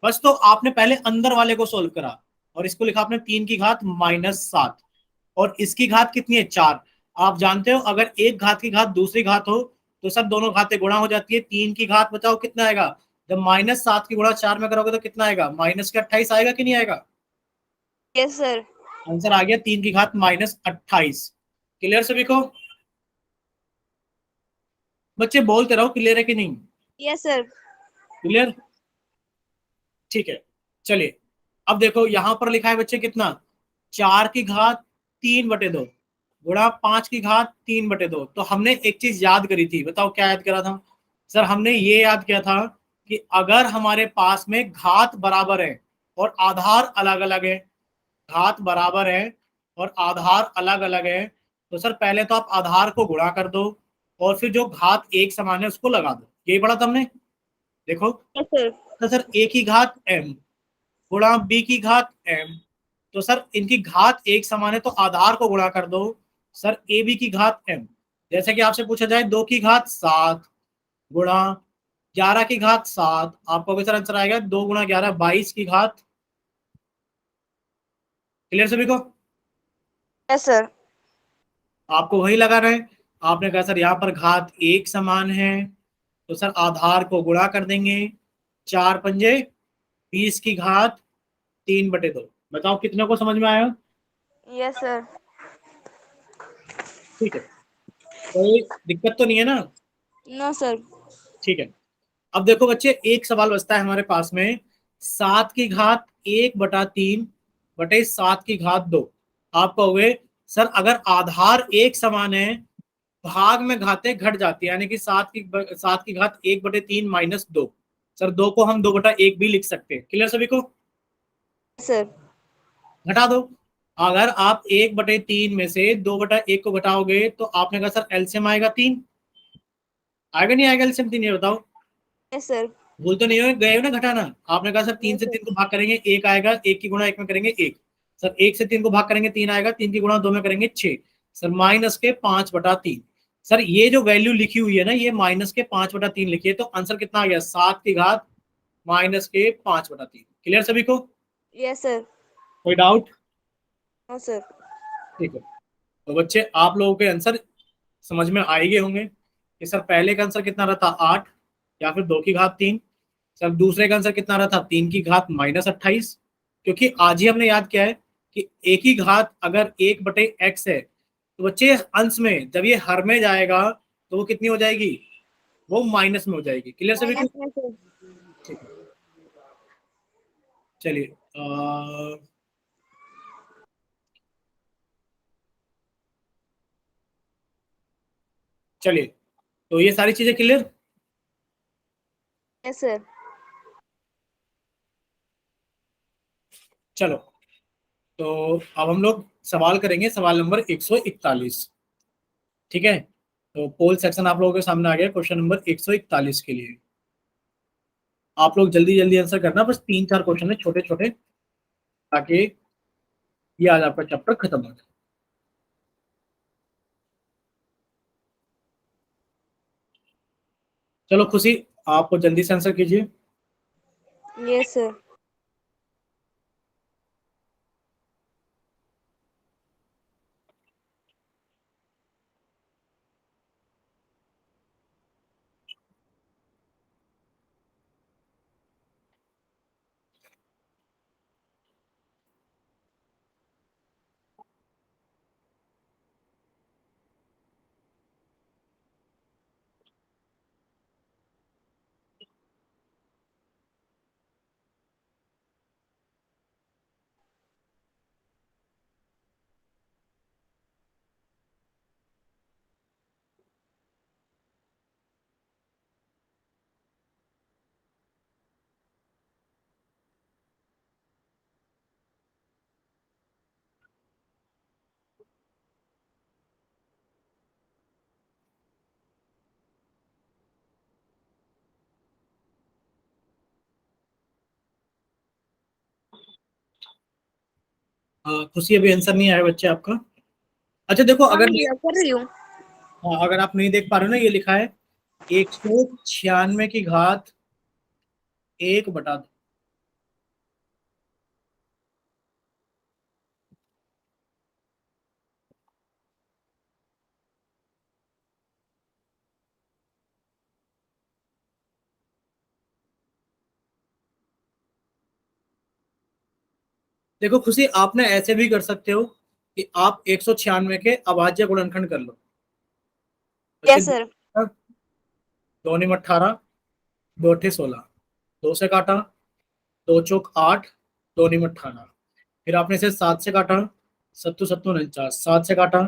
बस तो आपने पहले अंदर वाले को सोल्व करा और इसको लिखा आपने 3 की घात -7 और इसकी घात कितनी है? 4। आप जानते हो अगर एक घात की घात दूसरी घात हो तो सब दोनों घातें गुणा हो जाती है। 3 की घात बताओ कितना आएगा? जब -7 की गुणा 4 में करोगे तो कितना आएगा? -28 आएगा कि नहीं आएगा? Yes sir. आंसर आ गया 3 की घात -28। क्लियर सभी को? बच्चे बोलते रहो क्लियर है कि नहीं? Yes sir. क्लियर? ठीक है, चलिए अब देखो यहां पर लिखा है बच्चे कितना, 4 की घात 3/2 गुणा 5 की घात 3/2। तो हमने एक चीज याद करी थी, बताओ क्या याद करा था सर? हमने ये याद किया था कि अगर हमारे पास में घात बराबर है और आधार अलग अलग है, घात बराबर है और आधार अलग अलग है, तो सर पहले तो आप आधार को गुणा कर दो और फिर जो घात एक समान है उसको लगा दो। यही पढ़ा था हमने। देखो यस सर। तो सर a की घात m गुणा b की घात m, तो सर इनकी घात एक समान है तो आधार को गुणा कर दो सर ए बी की घात m। जैसे कि आपसे पूछा जाए 2 की घात 7 गुणा 11 की घात 7, आपको भी सर आंसर आएगा 2 गुणा 11 22 की घात। क्लियर सभी को? Yes sir. आपको वही लगाना है। आपने कहा सर यहाँ पर घात एक समान है तो सर आधार को गुणा कर देंगे, 4 पंजे 20 की घात 3/2। बताओ कितने को समझ में आया? Yes sir. ठीक है, कोई दिक्कत तो नहीं है ना? No sir. ठीक है। अब देखो बच्चे एक सवाल बचता है हमारे पास में, 7 की घात 1/3 बटे 7 की घात 2। आप कहोगे सर अगर आधार एक समान है भाग में घातें घट जाती है, यानी कि 7 की घात 1/3 -2। सर 2 को हम 2/1 भी लिख सकते हैं। क्लियर सभी को? सर। घटा दो। अगर आप 1/3 में से 2/1 को घटाओगे तो आपने कहा सर एलसीएम आएगा 3। आएगा नहीं आएगा एलसीएम 3? ये बताओ। Yes sir. भूल तो नहीं हो गए हो ना घटाना? आपने कहा सर 3 यस से सर। 3 को भाग करेंगे 1 आएगा, 1 की गुणा 1 में करेंगे 1। सर 1 से 3 को भाग करेंगे 3 आएगा, 3 की गुणा 2 में करेंगे 6। सर -5/3। सर ये जो वैल्यू लिखी हुई है ना, ये -5/3 लिखी है, तो आंसर कितना आ गया? 7 की घात -5/3। क्लियर सभी को? Yes sir. कोई डाउट? No sir. ठीक है, तो बच्चे आप लोगों के आंसर समझ में आ ही गए होंगे कि सर पहले का आंसर कितना रहा था 8 या फिर 2 की घात 3। सर दूसरे का आंसर कितना रहा था 3 की घात -28। क्योंकि आज ही हमने याद किया है कि एक ही घात अगर 1/x है तो बच्चे अंश में जब ये हर में जाएगा तो वो कितनी हो जाएगी? वो माइनस में हो जाएगी। क्लियर सभी को? माइनस में सर। ठीक है, चलिए चलिए तो ये सारी चीजें क्लियर। Yes sir. चलो तो अब हम लोग सवाल करेंगे, सवाल नंबर 141। ठीक है, तो पोल सेक्शन आप लोगों के सामने आ गया क्वेश्चन नंबर 141 के लिए। आप लोग जल्दी जल्दी आंसर करना, बस 3-4 क्वेश्चन है छोटे छोटे, ताकि ये आज आपका चैप्टर खत्म हो जाए। चलो खुशी, आप जल्दी से आंसर कीजिए। Yes sir. खुशी अभी आंसर नहीं आया बच्चे आपका। अच्छा देखो, हाँ अगर नहीं, भैया कर रही हूँ। हाँ, अगर आप नहीं देख पा रहे हो ना, ये लिखा है 196 की घात 1/2। देखो खुशी, आपने ऐसे भी कर सकते हो कि आप 196 के अभाज्य गुणनखंड कर लो। बच्चे यस सर। 2 × 18 2 × 16, 2 से काटा, दो चौक 8, दो निम 18। फिर आपने इसे 7 से काटा, सत्तू सत्तू 49, 7 से काटा,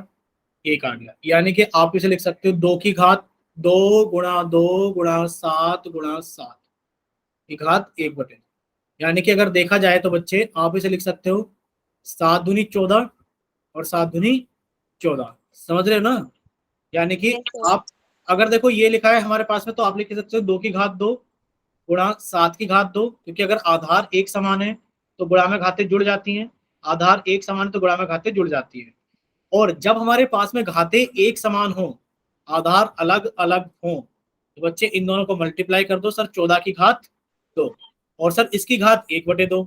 एक आ गया। यानी कि आप इसे लिख सकते हो 2 की घात 2 गुणा 2 गुणा 7 गुणा 7 की घात 1/2। यानी कि अगर देखा जाए तो बच्चे आप इसे लिख सकते हो 7 दूनी 14 और 7 दूनी 14। समझ रहे हो ना? यानी कि Yes, sir. आप अगर देखो ये लिखा है हमारे पास में, तो आप लिख सकते हो 2 की घात 2 गुणा 7 की घात 2, क्योंकि अगर आधार एक समान है तो गुणा में घातें जुड़ जाती हैं, आधार एक समान है तो गुणा में घातें जुड़ जाती हैं। और जब हमारे पास में घातें एक समान हो, आधार अलग अलग हो, तो बच्चे इन दोनों को मल्टीप्लाई कर दो सर, 14 की घात 2 और सर इसकी घात 1/2।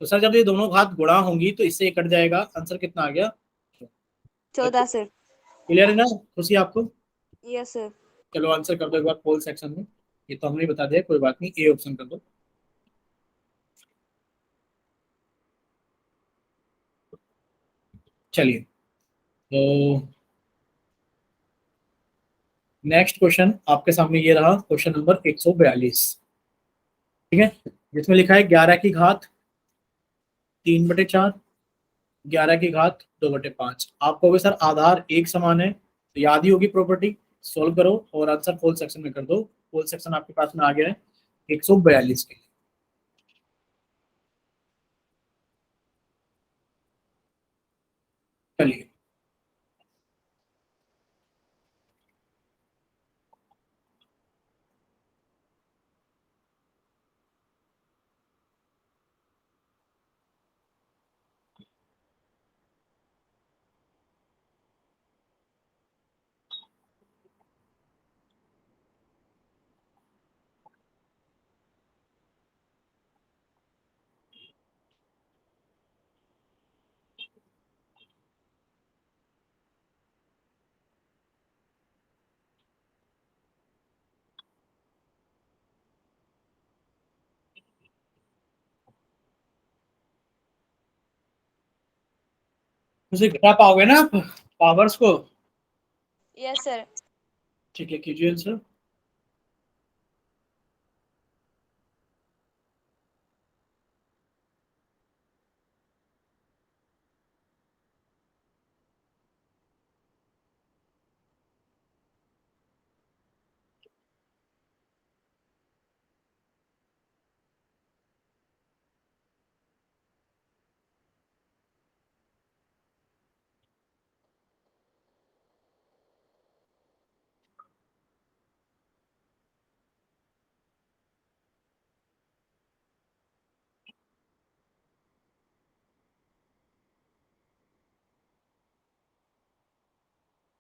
तो सर जब ये दोनों घात गुणा होंगी तो इससे ये कट जाएगा। आंसर कितना आ गया? 14 सर। क्लियर है ना खुशी आपको? Yes sir. चलो आंसर कर दो एक बार पोल सेक्शन में। ये तो हमने बता दिया, कोई बात नहीं, ए ऑप्शन कर दो। चलिए तो नेक्स्ट क्वेश्चन आपके सामने ये रहा, क्वेश्चन नंबर 142। ठीक है, जिसमें लिखा है 11 की घात 3/4, 11 की घात 2/5। आप कहोगे सर आधार एक समान है, तो याद ही होगी प्रॉपर्टी। सोल्व करो और आंसर पोल सेक्शन में कर दो। पोल सेक्शन आपके पास में आ गया है 142 के। चलिए उसे घटा पाओगे ना आप पावर्स को? Yes sir. ठीक है, कीजिए आंसर।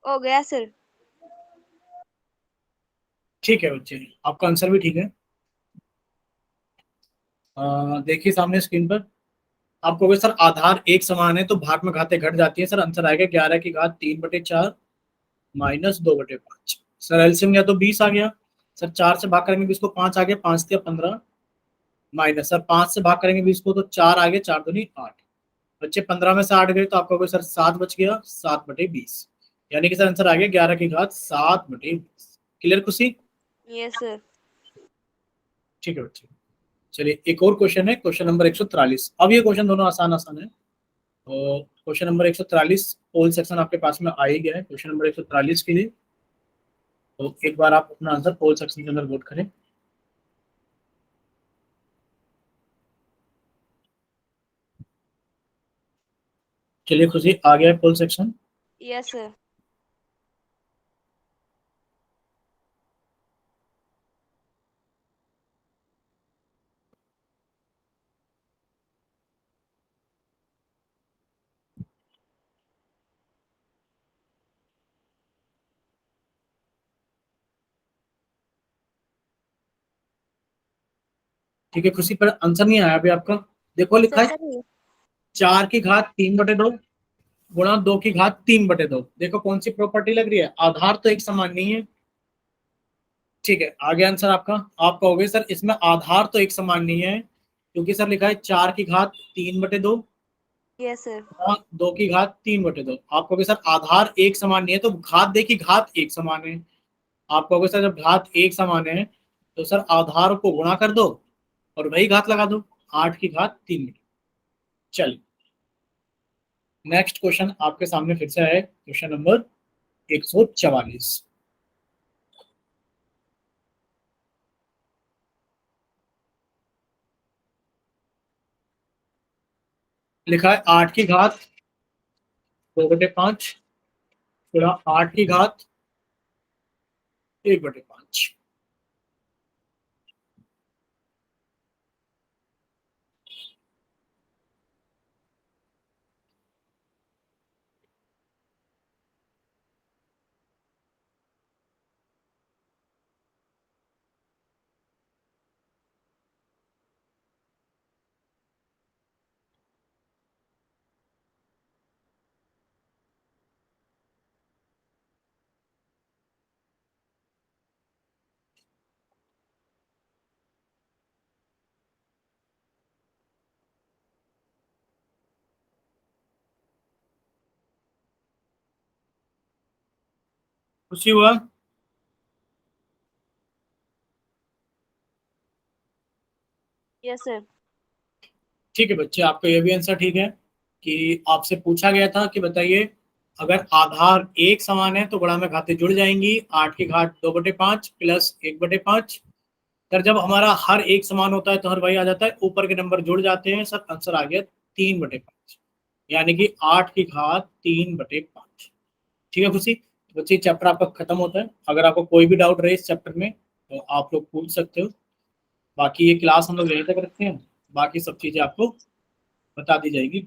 हो गया सर। ठीक है बच्चे, आपका आंसर भी ठीक है। देखिए सामने स्क्रीन पर आप कहोगे सर आधार एक समान है तो भाग में घातें घट जाती है। सर आंसर आएगा 11 की घात 3/4 माइनस 2/5। सर एलसीएम या तो 20 आ गया, सर 4 से भाग करेंगे 20 को, 5 आ गया, 5 से 15 माइनस सर 5 से भाग करेंगे 20 को तो 4 आ गया, 4 दूनी 8। बच्चे 15 में से 8 गए तो आपका कहोगे सर 7 बच गया, 7/20। यानी कि सर आंसर आ गया 11 की घात 7/20। क्लियर खुशी? Yes sir. ठीक है बच्चे, चलिए एक और क्वेश्चन है, क्वेश्चन नंबर 143। अब ये क्वेश्चन दोनों आसान आसान है। तो क्वेश्चन नंबर 143 पोल सेक्शन आपके पास में आ ही गया है क्वेश्चन नंबर 143 के लिए। तो एक बार आप अपना आंसर पोल सेक्शन के अंदर वोट करें। चलिए खुशी, आ गया है पोल सेक्शन। Yes sir. ठीक है खुशी, पर आंसर नहीं आया अभी आपका। देखो लिखा है सर 4 की घात 3/2 गुणा 2 की घात 3/2। देखो कौन सी प्रॉपर्टी लग रही है, आधार तो एक समान नहीं है। ठीक है, आगे आंसर आपका। आप कहोगे सर इसमें आधार तो एक समान नहीं है, क्योंकि सर लिखा है 4 की घात 3/2 यस सर। गुणा 2 की घात 3/2। आप कहोगे सर आधार एक समान नहीं है, तो घात देखी घात एक समान है। आप कहोगे सर जब घात एक समान है तो सर आधार को गुणा कर दो और वही घात लगा दो। 8 की घात 3 मीटर। चलिए नेक्स्ट क्वेश्चन आपके सामने फिर से है, क्वेश्चन नंबर 144। लिखा है 8 की घात 2/5 गुणा 8 की घात 1/5। खुशी हुआ? Yes sir. ठीक है बच्चे, आपका ये भी आंसर ठीक है कि आपसे पूछा गया था कि बताइए अगर आधार एक समान है तो गुणा में घातें जुड़ जाएंगी। 8 की घात 2/5 प्लस 1/5। सर जब हमारा हर एक समान होता है तो हर वही आ जाता है, ऊपर के नंबर जुड़ जाते हैं। सर आंसर आ गया 3/5, यानी कि 8 की घात 3/5। ठीक है खुशी? तो बच्चे चैप्टर आपका खत्म होता है। अगर आपको कोई भी डाउट रहे इस चैप्टर में तो आप लोग पूछ सकते हो। बाकी ये क्लास हम लोग यहीं तक रखते हैं, बाकी सब चीजें आपको बता दी जाएगी।